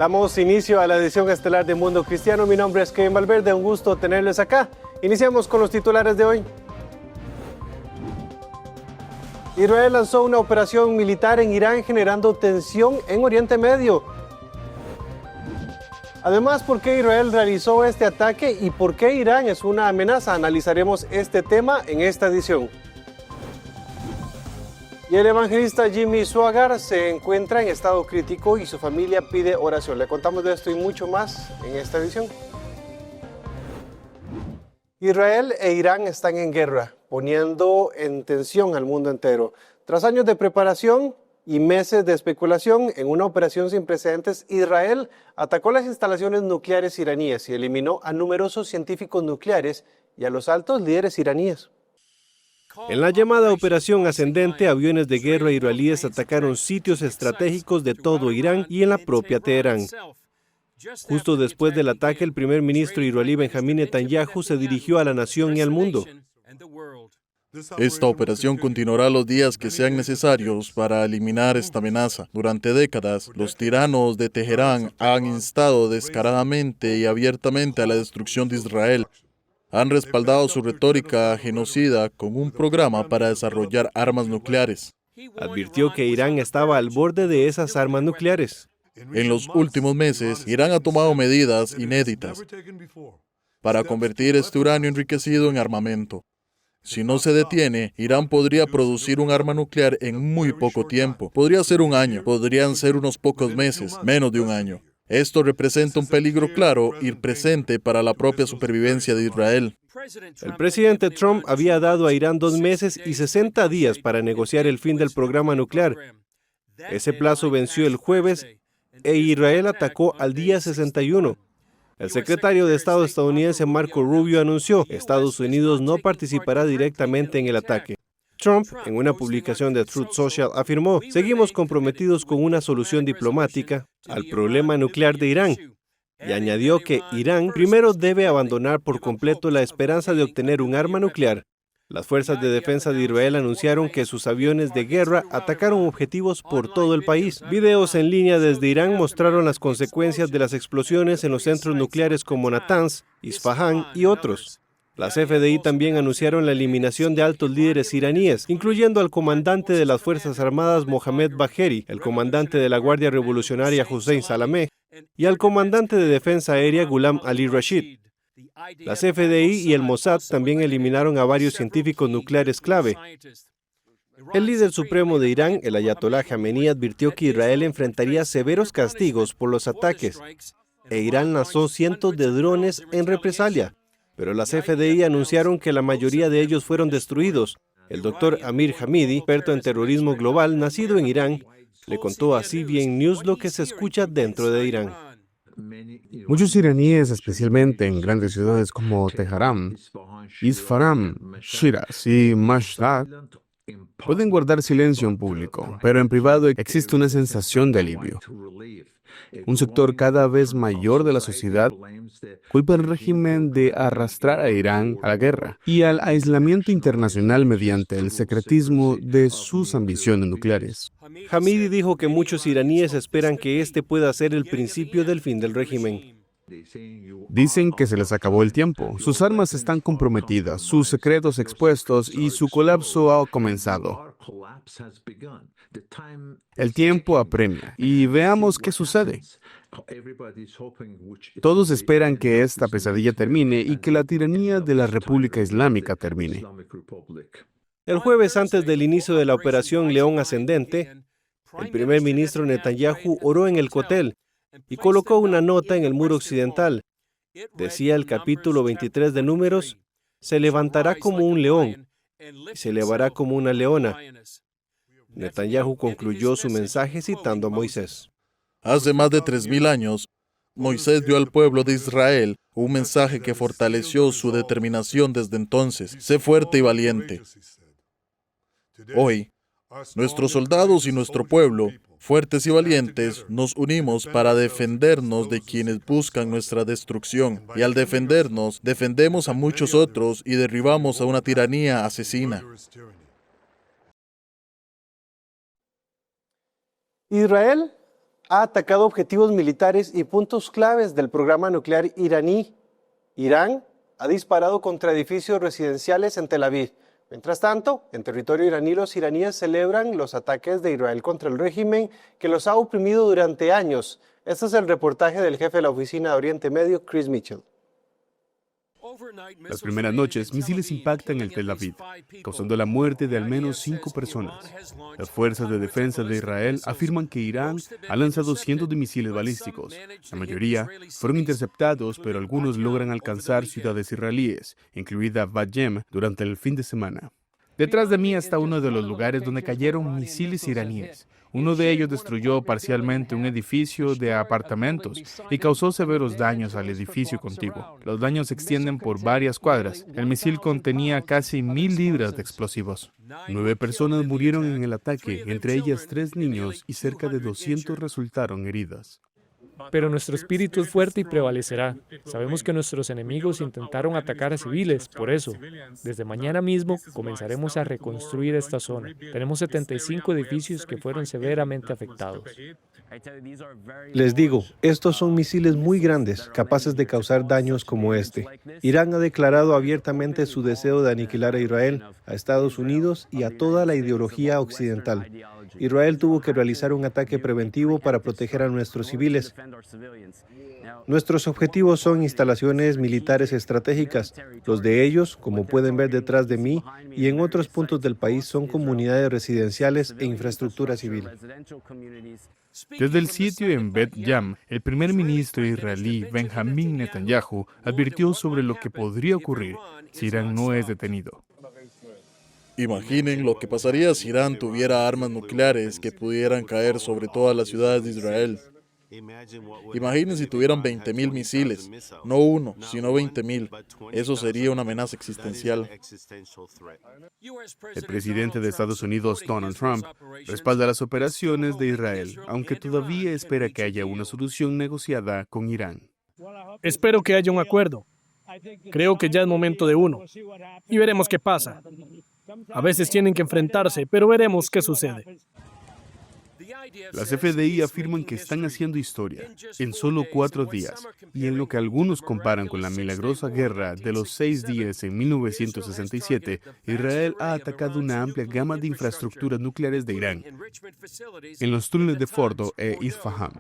Damos inicio a la edición estelar de Mundo Cristiano. Mi nombre es Kevin Valverde, un gusto tenerles acá. Iniciamos con los titulares de hoy. Israel lanzó una operación militar en Irán generando tensión en Oriente Medio. Además, ¿por qué Israel realizó este ataque y por qué Irán es una amenaza? Analizaremos este tema en esta edición. Y el evangelista Jimmy Swaggart se encuentra en estado crítico y su familia pide oración. Le contamos de esto y mucho más en esta edición. Israel e Irán están en guerra, poniendo en tensión al mundo entero. Tras años de preparación y meses de especulación, en una operación sin precedentes, Israel atacó las instalaciones nucleares iraníes y eliminó a numerosos científicos nucleares y a los altos líderes iraníes. En la llamada Operación Ascendente, aviones de guerra israelíes atacaron sitios estratégicos de todo Irán y en la propia Teherán. Justo después del ataque, el primer ministro israelí Benjamín Netanyahu se dirigió a la nación y al mundo. Esta operación continuará los días que sean necesarios para eliminar esta amenaza. Durante décadas, los tiranos de Teherán han instado descaradamente y abiertamente a la destrucción de Israel. Han respaldado su retórica genocida con un programa para desarrollar armas nucleares. Advirtió que Irán estaba al borde de esas armas nucleares. En los últimos meses, Irán ha tomado medidas inéditas para convertir este uranio enriquecido en armamento. Si no se detiene, Irán podría producir un arma nuclear en muy poco tiempo. Podría ser un año, podrían ser unos pocos meses, menos de un año. Esto representa un peligro claro y presente para la propia supervivencia de Israel. El presidente Trump había dado a Irán 2 meses y 60 días para negociar el fin del programa nuclear. Ese plazo venció el jueves e Israel atacó al día 61. El secretario de Estado estadounidense Marco Rubio anunció que Estados Unidos no participará directamente en el ataque. Trump, en una publicación de Truth Social, afirmó: "Seguimos comprometidos con una solución diplomática al problema nuclear de Irán", y añadió que Irán primero debe abandonar por completo la esperanza de obtener un arma nuclear. Las fuerzas de defensa de Israel anunciaron que sus aviones de guerra atacaron objetivos por todo el país. Videos en línea desde Irán mostraron las consecuencias de las explosiones en los centros nucleares como Natanz, Isfahán y otros. Las FDI también anunciaron la eliminación de altos líderes iraníes, incluyendo al comandante de las Fuerzas Armadas Mohammad Bagheri, el comandante de la Guardia Revolucionaria Hossein Salameh y al comandante de Defensa Aérea Ghulam Ali Rashid. Las FDI y el Mossad también eliminaron a varios científicos nucleares clave. El líder supremo de Irán, el ayatolá Jamenei, advirtió que Israel enfrentaría severos castigos por los ataques, e Irán lanzó cientos de drones en represalia. Pero las FDI anunciaron que la mayoría de ellos fueron destruidos. El doctor Amir Hamidi, experto en terrorismo global, nacido en Irán, le contó a CBN News lo que se escucha dentro de Irán. Muchos iraníes, especialmente en grandes ciudades como Teherán, Isfahan, Shiraz y Mashhad, pueden guardar silencio en público, pero en privado existe una sensación de alivio. Un sector cada vez mayor de la sociedad culpa al régimen de arrastrar a Irán a la guerra y al aislamiento internacional mediante el secretismo de sus ambiciones nucleares. Hamidi dijo que muchos iraníes esperan que este pueda ser el principio del fin del régimen. Dicen que se les acabó el tiempo, sus armas están comprometidas, sus secretos expuestos y su colapso ha comenzado. El tiempo apremia y veamos qué sucede. Todos esperan que esta pesadilla termine y que la tiranía de la República Islámica termine. El jueves, antes del inicio de la Operación León Ascendente, el primer ministro Netanyahu oró en el Kotel y colocó una nota en el muro occidental. Decía el capítulo 23 de Números: "Se levantará como un león y se elevará como una leona". Netanyahu concluyó su mensaje citando a Moisés. Hace más de 3000 años, Moisés dio al pueblo de Israel un mensaje que fortaleció su determinación desde entonces: sé fuerte y valiente. Hoy, nuestros soldados y nuestro pueblo, fuertes y valientes, nos unimos para defendernos de quienes buscan nuestra destrucción. Y al defendernos, defendemos a muchos otros y derribamos a una tiranía asesina. Israel ha atacado objetivos militares y puntos claves del programa nuclear iraní. Irán ha disparado contra edificios residenciales en Tel Aviv. Mientras tanto, en territorio iraní, los iraníes celebran los ataques de Israel contra el régimen que los ha oprimido durante años. Este es el reportaje del jefe de la Oficina de Oriente Medio, Chris Mitchell. Las primeras noches, misiles impactan el Tel Aviv, causando la muerte de al menos 5 personas. Las fuerzas de defensa de Israel afirman que Irán ha lanzado cientos de misiles balísticos. La mayoría fueron interceptados, pero algunos logran alcanzar ciudades israelíes, incluida Bat Yam, durante el fin de semana. Detrás de mí está uno de los lugares donde cayeron misiles iraníes. Uno de ellos destruyó parcialmente un edificio de apartamentos y causó severos daños al edificio contiguo. Los daños se extienden por varias cuadras. El misil contenía casi 1.000 libras de explosivos. 9 personas murieron en el ataque, entre ellas 3 niños, y cerca de 200 resultaron heridas. Pero nuestro espíritu es fuerte y prevalecerá. Sabemos que nuestros enemigos intentaron atacar a civiles, por eso, desde mañana mismo comenzaremos a reconstruir esta zona. Tenemos 75 edificios que fueron severamente afectados. Les digo, estos son misiles muy grandes, capaces de causar daños como este. Irán ha declarado abiertamente su deseo de aniquilar a Israel, a Estados Unidos y a toda la ideología occidental. Israel tuvo que realizar un ataque preventivo para proteger a nuestros civiles. Nuestros objetivos son instalaciones militares estratégicas. Los de ellos, como pueden ver detrás de mí, y en otros puntos del país son comunidades residenciales e infraestructura civil. Desde el sitio en Bet Yam, el primer ministro israelí Benjamin Netanyahu advirtió sobre lo que podría ocurrir si Irán no es detenido. Imaginen lo que pasaría si Irán tuviera armas nucleares que pudieran caer sobre todas las ciudades de Israel. Imaginen si tuvieran 20.000 misiles, no uno, sino 20.000. Eso sería una amenaza existencial. El presidente de Estados Unidos, Donald Trump, respalda las operaciones de Israel, aunque todavía espera que haya una solución negociada con Irán. Espero que haya un acuerdo. Creo que ya es momento de uno. Y veremos qué pasa. A veces tienen que enfrentarse, pero veremos qué sucede. Las FDI afirman que están haciendo historia en solo 4 días, y en lo que algunos comparan con la milagrosa guerra de los 6 días en 1967, Israel ha atacado una amplia gama de infraestructuras nucleares de Irán, en los túneles de Fordo e Isfahán.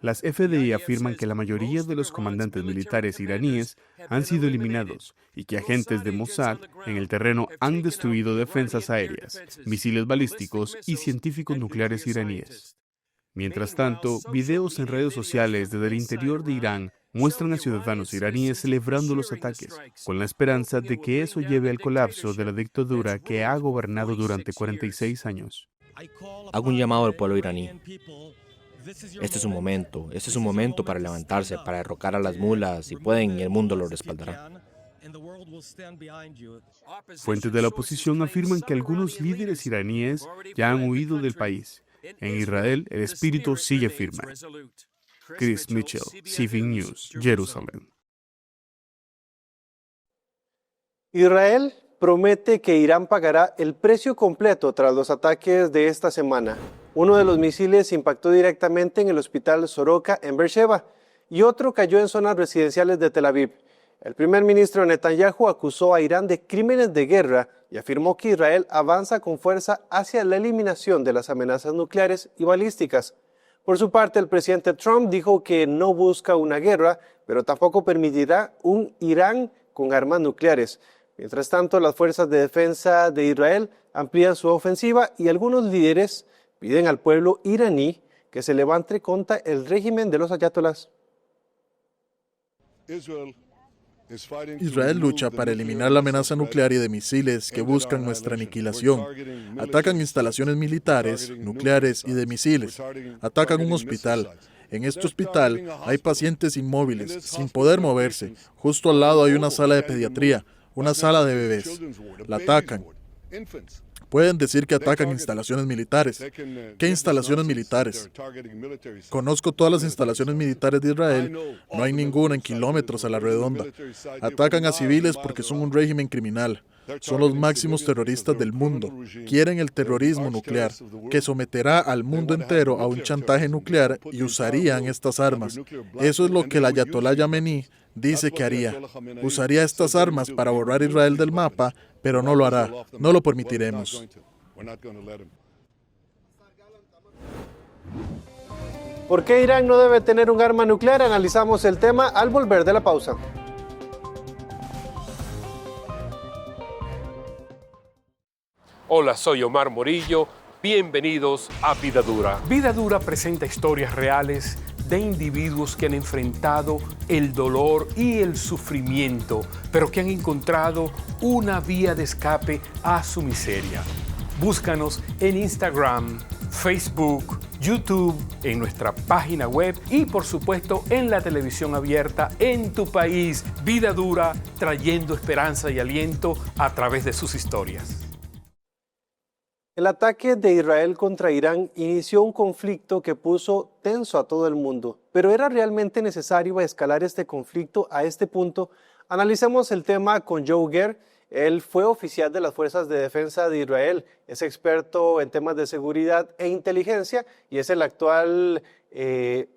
Las FDI afirman que la mayoría de los comandantes militares iraníes han sido eliminados y que agentes de Mossad en el terreno han destruido defensas aéreas, misiles balísticos y científicos nucleares iraníes. Mientras tanto, videos en redes sociales desde el interior de Irán muestran a ciudadanos iraníes celebrando los ataques, con la esperanza de que eso lleve al colapso de la dictadura que ha gobernado durante 46 años. Hago un llamado al pueblo iraní. Este es un momento para levantarse, para derrocar a las mulas, si pueden, y el mundo lo respaldará. Fuentes de la oposición afirman que algunos líderes iraníes ya han huido del país. En Israel, el espíritu sigue firme. Chris Mitchell, CBN News, Jerusalén. Israel promete que Irán pagará el precio completo tras los ataques de esta semana. Uno de los misiles impactó directamente en el hospital Soroka en Beersheba y otro cayó en zonas residenciales de Tel Aviv. El primer ministro Netanyahu acusó a Irán de crímenes de guerra y afirmó que Israel avanza con fuerza hacia la eliminación de las amenazas nucleares y balísticas. Por su parte, el presidente Trump dijo que no busca una guerra, pero tampoco permitirá un Irán con armas nucleares. Mientras tanto, las fuerzas de defensa de Israel amplían su ofensiva y algunos líderes piden al pueblo iraní que se levante contra el régimen de los ayatolás. Israel lucha para eliminar la amenaza nuclear y de misiles que buscan nuestra aniquilación. Atacan instalaciones militares, nucleares y de misiles. Atacan un hospital. En este hospital hay pacientes inmóviles, sin poder moverse. Justo al lado hay una sala de pediatría, una sala de bebés. La atacan. Pueden decir que atacan instalaciones militares. ¿Qué instalaciones militares? Conozco todas las instalaciones militares de Israel. No hay ninguna en kilómetros a la redonda. Atacan a civiles porque son un régimen criminal. Son los máximos terroristas del mundo. Quieren el terrorismo nuclear, que someterá al mundo entero a un chantaje nuclear y usarían estas armas. Eso es lo que el ayatolá Yamení dice que haría. Usaría estas armas para borrar a Israel del mapa, pero no lo hará. No lo permitiremos. ¿Por qué Irán no debe tener un arma nuclear? Analizamos el tema al volver de la pausa. Hola, soy Omar Morillo. Bienvenidos a Vida Dura. Vida Dura presenta historias reales de individuos que han enfrentado el dolor y el sufrimiento, pero que han encontrado una vía de escape a su miseria. Búscanos en Instagram, Facebook, YouTube, en nuestra página web y por supuesto en la televisión abierta en tu país. Vida Dura, trayendo esperanza y aliento a través de sus historias. El ataque de Israel contra Irán inició un conflicto que puso tenso a todo el mundo. ¿Pero era realmente necesario escalar este conflicto a este punto? Analicemos el tema con Joe Ger. Él fue oficial de las Fuerzas de Defensa de Israel, es experto en temas de seguridad e inteligencia y es el actual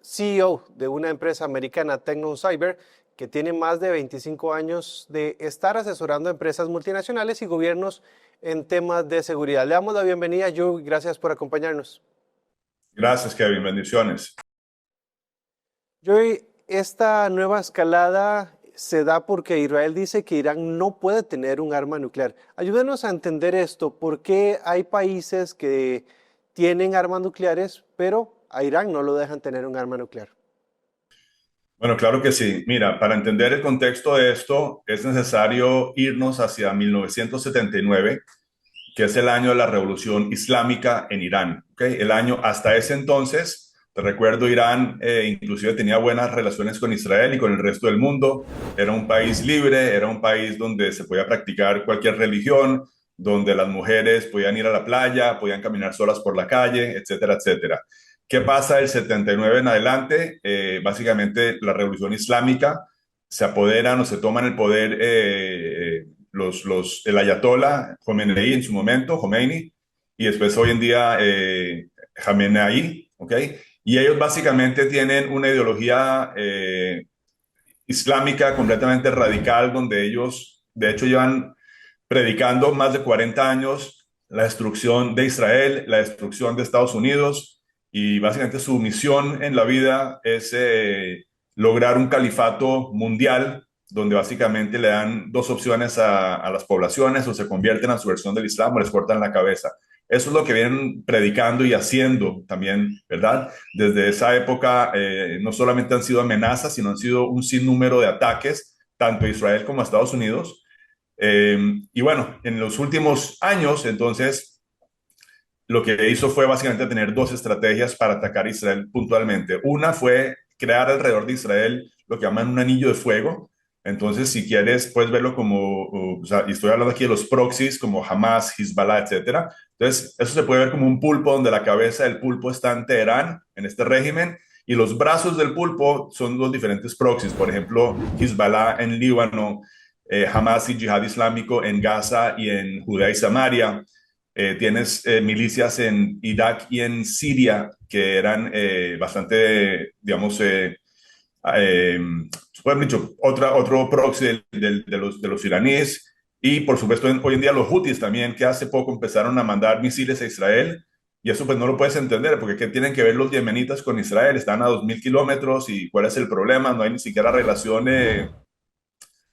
CEO de una empresa americana, TechnoCyber, que tiene más de 25 años de estar asesorando a empresas multinacionales y gobiernos en temas de seguridad. Le damos la bienvenida, Joe, gracias por acompañarnos. Gracias, Kevin, bendiciones. Joe, esta nueva escalada se da porque Israel dice que Irán no puede tener un arma nuclear. Ayúdenos a entender esto, ¿por qué hay países que tienen armas nucleares, pero a Irán no lo dejan tener un arma nuclear? Bueno, claro que sí. Mira, para entender el contexto de esto, es necesario irnos hacia 1979, que es el año de la Revolución Islámica en Irán. ¿Okay? El año hasta ese entonces, te recuerdo, Irán inclusive tenía buenas relaciones con Israel y con el resto del mundo. Era un país libre, era un país donde se podía practicar cualquier religión, donde las mujeres podían ir a la playa, podían caminar solas por la calle, etcétera, etcétera. ¿Qué pasa del 79 en adelante? Básicamente la revolución islámica se apoderan o se toman el poder el ayatollah Khomeini en su momento, Khomeini, y después hoy en día Khamenei, ¿ok? Y ellos básicamente tienen una ideología islámica completamente radical, donde ellos de hecho llevan predicando más de 40 años la destrucción de Israel, la destrucción de Estados Unidos, y básicamente su misión en la vida es lograr un califato mundial, donde básicamente le dan dos opciones a las poblaciones: o se convierten a su versión del Islam o les cortan la cabeza. Eso es lo que vienen predicando y haciendo también, ¿verdad? Desde esa época no solamente han sido amenazas, sino han sido un sinnúmero de ataques, tanto a Israel como a Estados Unidos. Y bueno, en los últimos años, entonces, lo que hizo fue básicamente tener dos estrategias para atacar a Israel puntualmente. Una fue crear alrededor de Israel lo que llaman un anillo de fuego. Entonces, si quieres, puedes verlo como, o sea, y estoy hablando aquí de los proxies como Hamas, Hezbollah, etcétera. Entonces, eso se puede ver como un pulpo, donde la cabeza del pulpo está en Teherán, en este régimen, y los brazos del pulpo son los diferentes proxies. Por ejemplo, Hezbollah en Líbano, Hamas y Yihad Islámico en Gaza y en Judea y Samaria. Tienes milicias en Irak y en Siria que eran bastante, digamos, dicho, otro proxy de los iraníes. Y por supuesto, hoy en día los Houthis también, que hace poco empezaron a mandar misiles a Israel. Y eso pues no lo puedes entender, porque ¿qué tienen que ver los yemenitas con Israel? Están a 2.000 kilómetros y ¿cuál es el problema? No hay ni siquiera relación,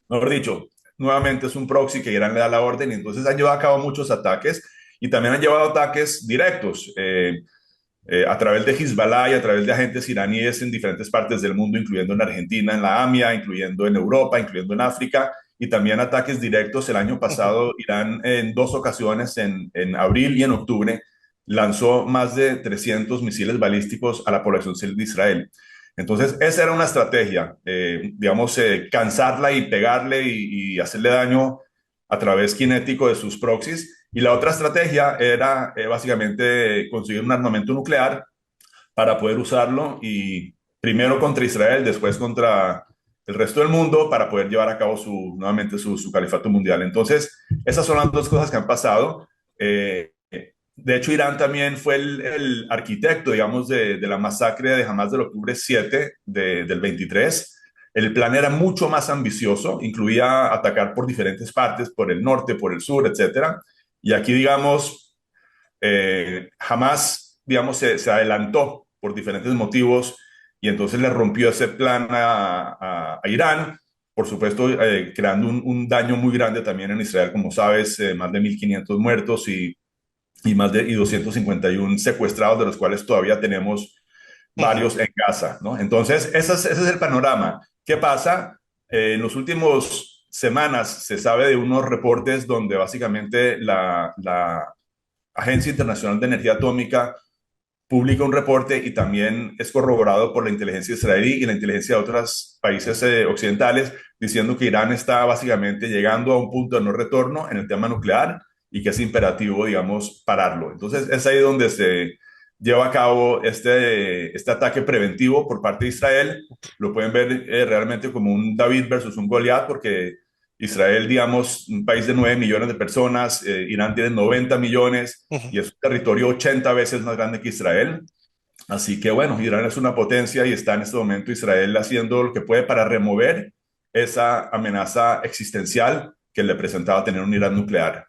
mejor dicho, nuevamente es un proxy que Irán le da la orden, y entonces han llevado a cabo muchos ataques. Y también han llevado ataques directos a través de Hezbollah y a través de agentes iraníes en diferentes partes del mundo, incluyendo en Argentina, en la AMIA, incluyendo en Europa, incluyendo en África, y también ataques directos. El año pasado, Irán en dos ocasiones, en abril y en octubre, lanzó más de 300 misiles balísticos a la población civil de Israel. Entonces, esa era una estrategia, digamos, cansarla y pegarle y hacerle daño a través cinético de sus proxies. Y la otra estrategia era básicamente conseguir un armamento nuclear para poder usarlo, y primero contra Israel, después contra el resto del mundo para poder llevar a cabo nuevamente su califato mundial. Entonces, esas son las dos cosas que han pasado. De hecho, Irán también fue el arquitecto, digamos, de la masacre de Hamas del octubre 7 del 23. El plan era mucho más ambicioso, incluía atacar por diferentes partes, por el norte, por el sur, etcétera. Y aquí, digamos, Hamas, digamos, se adelantó por diferentes motivos y entonces le rompió ese plan a Irán, por supuesto, creando un daño muy grande también en Israel, como sabes, más de 1.500 muertos y más de 251 secuestrados, de los cuales todavía tenemos varios en Gaza, ¿no? Entonces, ese es el panorama. ¿Qué pasa? En los últimos semanas se sabe de unos reportes donde básicamente la Agencia Internacional de Energía Atómica publica un reporte y también es corroborado por la inteligencia israelí y la inteligencia de otros países occidentales, diciendo que Irán está básicamente llegando a un punto de no retorno en el tema nuclear y que es imperativo, digamos, pararlo. Entonces, es ahí donde se lleva a cabo este ataque preventivo por parte de Israel. Lo pueden ver realmente como un David versus un Goliat, porque Israel, digamos, un país de 9 millones de personas, Irán tiene 90 millones y es un territorio 80 veces más grande que Israel. Así que bueno, Irán es una potencia y está en este momento Israel haciendo lo que puede para remover esa amenaza existencial que le presentaba tener un Irán nuclear.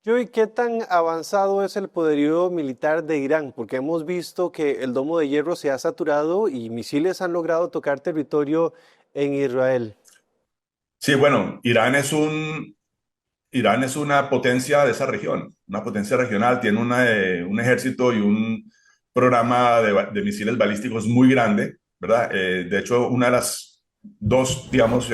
Joey, ¿qué tan avanzado es el poderío militar de Irán? Porque hemos visto que el domo de hierro se ha saturado y misiles han logrado tocar territorio en Israel. Sí, bueno, Irán es una potencia de esa región, una potencia regional, tiene un ejército y un programa de misiles balísticos muy grande, ¿verdad? De hecho, una de las dos, digamos,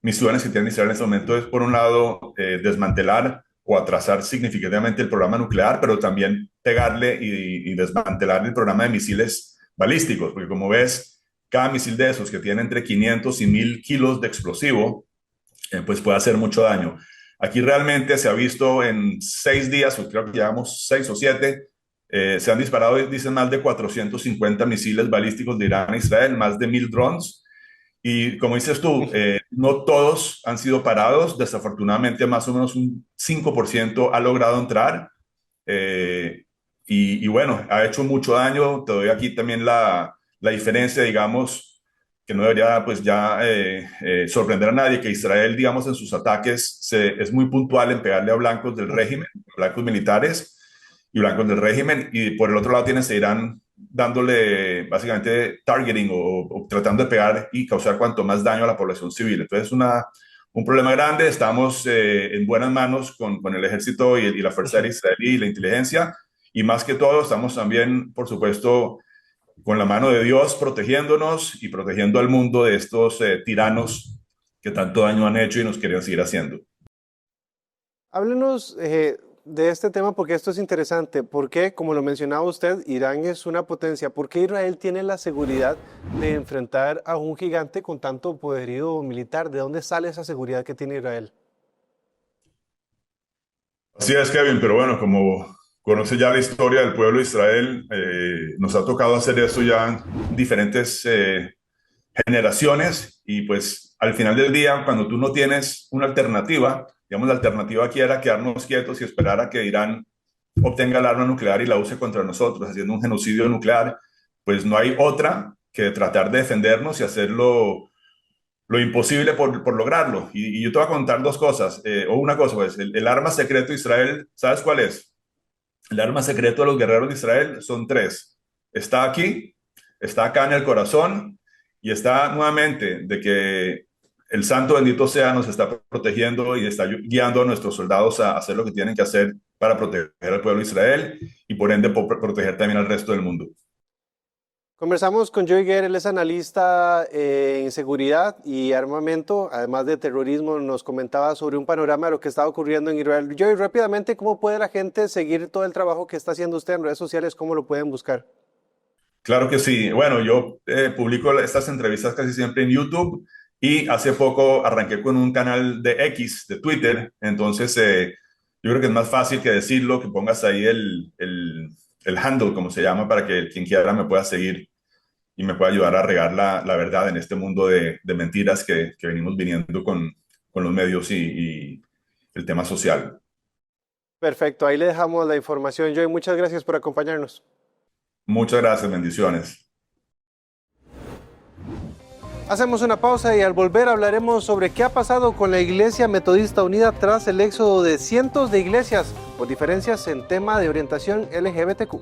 misiones que tiene Israel en este momento es, por un lado, desmantelar o atrasar significativamente el programa nuclear, pero también pegarle y desmantelar el programa de misiles balísticos, porque como ves, cada misil de esos que tiene entre 500 y 1.000 kilos de explosivo, pues puede hacer mucho daño. Aquí realmente se ha visto en 6 días, o creo que llevamos 6 o 7, se han disparado, dicen, más de 450 misiles balísticos de Irán a Israel, más de 1.000 drones. Y como dices tú, no todos han sido parados. Desafortunadamente, más o menos un 5% ha logrado entrar. Y bueno, ha hecho mucho daño. Te doy aquí también la diferencia, digamos, que no debería pues ya sorprender a nadie, que Israel, digamos, en sus ataques es muy puntual en pegarle a blancos del régimen, blancos militares y blancos del régimen, y por el otro lado tienes a Irán dándole básicamente targeting o tratando de pegar y causar cuanto más daño a la población civil. Entonces es un problema grande. Estamos en buenas manos con el ejército y la fuerza aérea israelí y la inteligencia, y más que todo estamos también, por supuesto, con la mano de Dios protegiéndonos y protegiendo al mundo de estos tiranos que tanto daño han hecho y nos quieren seguir haciendo. Háblenos de este tema porque esto es interesante. ¿Por qué? Como lo mencionaba usted, Irán es una potencia. ¿Por qué Israel tiene la seguridad de enfrentar a un gigante con tanto poderío militar? ¿De dónde sale esa seguridad que tiene Israel? Así es, Kevin, pero bueno, como conoce ya la historia del pueblo de Israel, nos ha tocado hacer esto ya en diferentes generaciones, y pues al final del día, cuando tú no tienes una alternativa, digamos, la alternativa aquí era quedarnos quietos y esperar a que Irán obtenga el arma nuclear y la use contra nosotros, haciendo un genocidio nuclear, pues no hay otra que tratar de defendernos y hacer lo imposible por lograrlo. Y yo te voy a contar dos cosas, o una cosa, pues, el arma secreto de Israel, ¿sabes cuál es? El arma secreto de los guerreros de Israel son 3. Está aquí, está acá en el corazón, y está nuevamente de que el santo bendito sea nos está protegiendo y está guiando a nuestros soldados a hacer lo que tienen que hacer para proteger al pueblo de Israel y por ende proteger también al resto del mundo. Conversamos con Joey Guerra, él es analista en seguridad y armamento, además de terrorismo. Nos comentaba sobre un panorama de lo que está ocurriendo en Israel. Joey, rápidamente, ¿cómo puede la gente seguir todo el trabajo que está haciendo usted en redes sociales? ¿Cómo lo pueden buscar? Claro que sí. Bueno, yo publico estas entrevistas casi siempre en YouTube, y hace poco arranqué con un canal de X, de Twitter. Entonces, yo creo que es más fácil que decirlo, que pongas ahí el handle, como se llama, para que quien quiera me pueda seguir. y me puede ayudar a regar la verdad en este mundo de mentiras que venimos viniendo con los medios y el tema social. Perfecto, ahí le dejamos la información, Joy. Muchas gracias por acompañarnos. Muchas gracias, bendiciones. Hacemos una pausa y al volver hablaremos sobre qué ha pasado con la Iglesia Metodista Unida tras el éxodo de cientos de iglesias por diferencias en tema de orientación LGBTQ.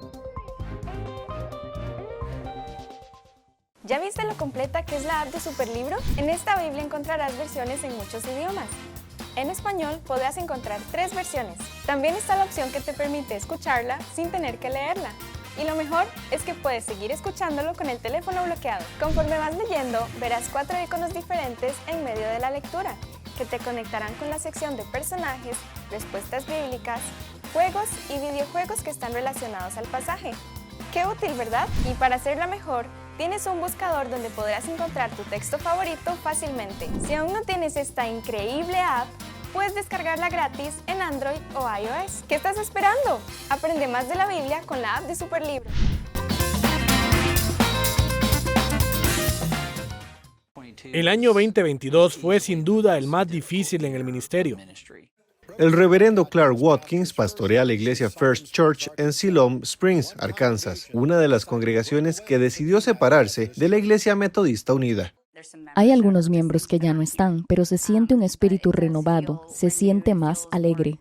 ¿Ya viste lo completa que es la app de Superlibro? En esta Biblia encontrarás versiones en muchos idiomas. En español podrás encontrar 3 versiones. También está la opción que te permite escucharla sin tener que leerla. Y lo mejor es que puedes seguir escuchándolo con el teléfono bloqueado. Conforme vas leyendo, verás 4 iconos diferentes en medio de la lectura, que te conectarán con la sección de personajes, respuestas bíblicas, juegos y videojuegos que están relacionados al pasaje. ¡Qué útil!, ¿verdad? Y para hacerla mejor, tienes un buscador donde podrás encontrar tu texto favorito fácilmente. Si aún no tienes esta increíble app, puedes descargarla gratis en Android o iOS. ¿Qué estás esperando? Aprende más de la Biblia con la app de Superlibro. El año 2022 fue sin duda el más difícil en el ministerio. El reverendo Clark Watkins pastorea la iglesia First Church en Siloam Springs, Arkansas, una de las congregaciones que decidió separarse de la Iglesia Metodista Unida. Hay algunos miembros que ya no están, pero se siente un espíritu renovado, se siente más alegre.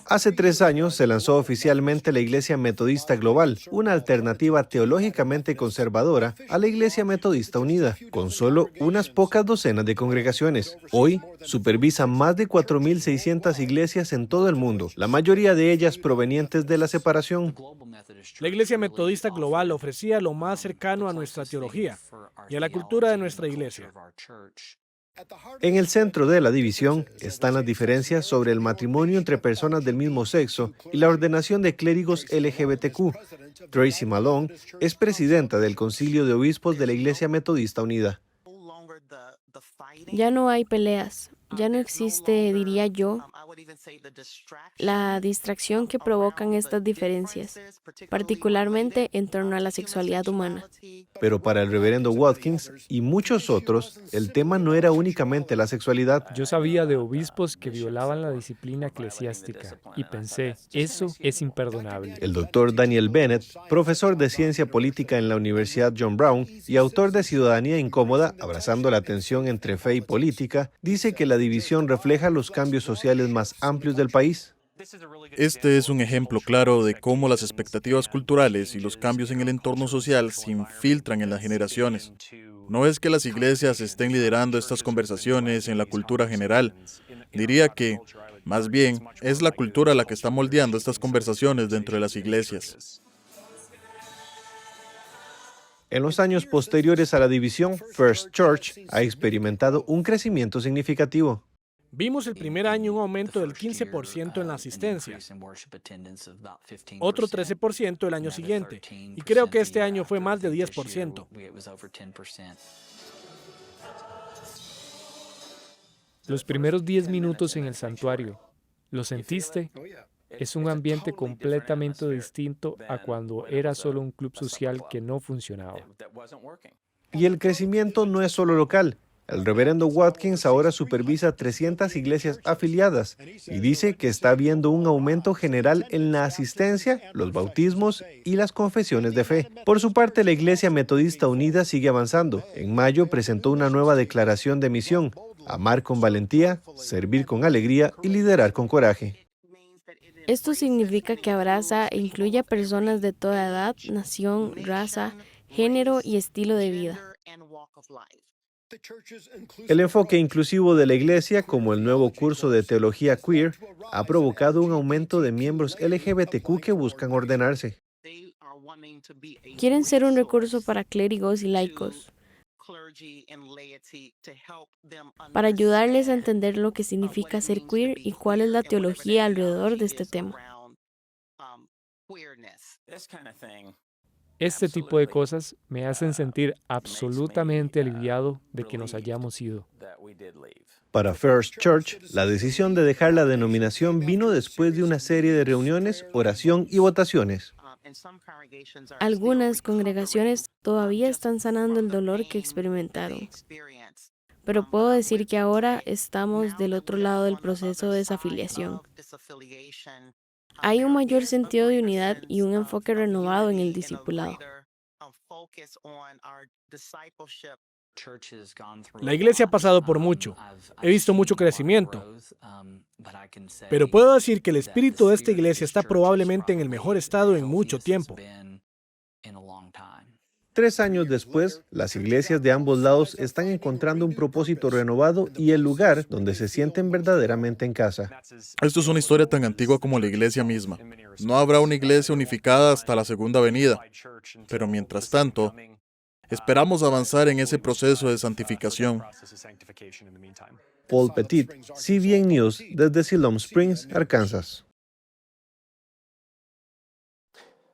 Hace 3 años se lanzó oficialmente la Iglesia Metodista Global, una alternativa teológicamente conservadora a la Iglesia Metodista Unida, con solo unas pocas docenas de congregaciones. Hoy supervisa más de 4.600 iglesias en todo el mundo, la mayoría de ellas provenientes de la separación. La Iglesia Metodista Global ofrecía lo más cercano a nuestra teología y a la cultura de nuestra iglesia. En el centro de la división están las diferencias sobre el matrimonio entre personas del mismo sexo y la ordenación de clérigos LGBTQ. Tracy Malone es presidenta del Concilio de Obispos de la Iglesia Metodista Unida. Ya no hay peleas, ya no existe, diría yo, la distracción que provocan estas diferencias, particularmente en torno a la sexualidad humana. Pero para el reverendo Watkins y muchos otros, el tema no era únicamente la sexualidad. Yo sabía de obispos que violaban la disciplina eclesiástica y pensé, eso es imperdonable. El doctor Daniel Bennett, profesor de ciencia política en la Universidad John Brown y autor de Ciudadanía Incómoda, abrazando la tensión entre fe y política, dice que la división refleja los cambios sociales más amplios del país. Este es un ejemplo claro de cómo las expectativas culturales y los cambios en el entorno social se infiltran en las generaciones. No es que las iglesias estén liderando estas conversaciones en la cultura general. Diría que, más bien, es la cultura la que está moldeando estas conversaciones dentro de las iglesias. En los años posteriores a la división, First Church ha experimentado un crecimiento significativo. Vimos el primer año un aumento del 15% en la asistencia, otro 13% el año siguiente, y creo que este año fue más de 10%. Los primeros 10 minutos en el santuario, ¿lo sentiste? Es un ambiente completamente distinto a cuando era solo un club social que no funcionaba. Y el crecimiento no es solo local. El reverendo Watkins ahora supervisa 300 iglesias afiliadas y dice que está viendo un aumento general en la asistencia, los bautismos y las confesiones de fe. Por su parte, la Iglesia Metodista Unida sigue avanzando. En mayo presentó una nueva declaración de misión: amar con valentía, servir con alegría y liderar con coraje. Esto significa que abraza e incluye a personas de toda edad, nación, raza, género y estilo de vida. El enfoque inclusivo de la Iglesia, como el nuevo curso de teología queer, ha provocado un aumento de miembros LGBTQ que buscan ordenarse. Quieren ser un recurso para clérigos y laicos, para ayudarles a entender lo que significa ser queer y cuál es la teología alrededor de este tema. Este tipo de cosas me hacen sentir absolutamente aliviado de que nos hayamos ido. Para First Church, la decisión de dejar la denominación vino después de una serie de reuniones, oración y votaciones. Algunas congregaciones todavía están sanando el dolor que experimentaron, pero puedo decir que ahora estamos del otro lado del proceso de desafiliación. Hay un mayor sentido de unidad y un enfoque renovado en el discipulado. La iglesia ha pasado por mucho. He visto mucho crecimiento. Pero puedo decir que el espíritu de esta iglesia está probablemente en el mejor estado en mucho tiempo. 3 años después, las iglesias de ambos lados están encontrando un propósito renovado y el lugar donde se sienten verdaderamente en casa. Esto es una historia tan antigua como la iglesia misma. No habrá una iglesia unificada hasta la segunda venida. Pero mientras tanto, esperamos avanzar en ese proceso de santificación. Paul Petit, CBN News, desde Siloam Springs, Arkansas.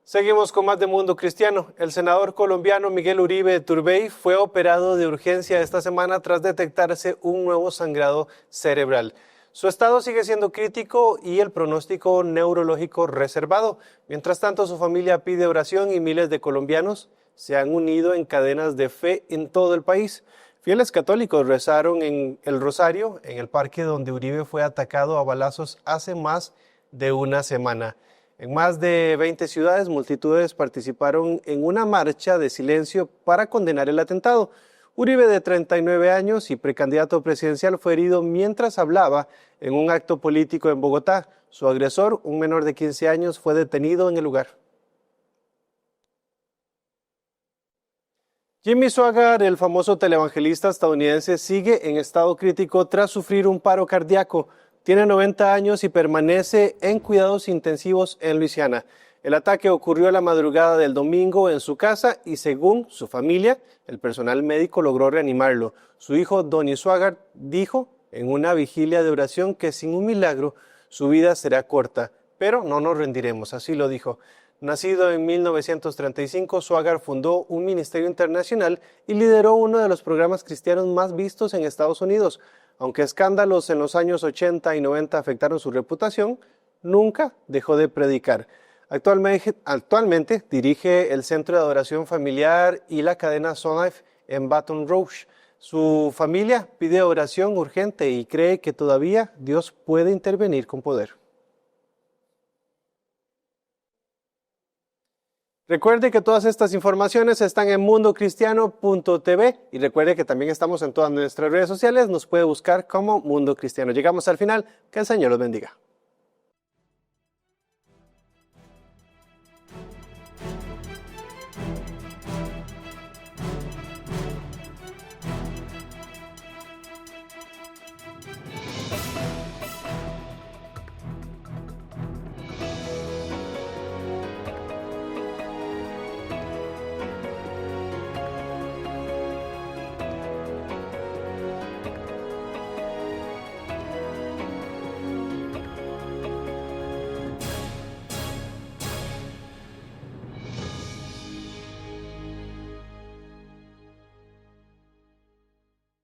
Seguimos con más de Mundo Cristiano. El senador colombiano Miguel Uribe Turbay fue operado de urgencia esta semana tras detectarse un nuevo sangrado cerebral. Su estado sigue siendo crítico y el pronóstico neurológico reservado. Mientras tanto, su familia pide oración y miles de colombianos se han unido en cadenas de fe en todo el país. Fieles católicos rezaron en el Rosario, en el parque donde Uribe fue atacado a balazos hace más de una semana. En más de 20 ciudades, multitudes participaron en una marcha de silencio para condenar el atentado. Uribe, de 39 años y precandidato presidencial, fue herido mientras hablaba en un acto político en Bogotá. Su agresor, un menor de 15 años, fue detenido en el lugar. Jimmy Swaggart, el famoso televangelista estadounidense, sigue en estado crítico tras sufrir un paro cardíaco. Tiene 90 años y permanece en cuidados intensivos en Luisiana. El ataque ocurrió la madrugada del domingo en su casa y, según su familia, el personal médico logró reanimarlo. Su hijo, Donnie Swaggart, dijo en una vigilia de oración que sin un milagro su vida será corta, pero no nos rendiremos, así lo dijo. Nacido en 1935, Swaggart fundó un ministerio internacional y lideró uno de los programas cristianos más vistos en Estados Unidos. Aunque escándalos en los años 80 y 90 afectaron su reputación, nunca dejó de predicar. Actualmente dirige el Centro de Adoración Familiar y la cadena Sonlife en Baton Rouge. Su familia pide oración urgente y cree que todavía Dios puede intervenir con poder. Recuerde que todas estas informaciones están en mundocristiano.tv y recuerde que también estamos en todas nuestras redes sociales. Nos puede buscar como Mundo Cristiano. Llegamos al final. Que el Señor los bendiga.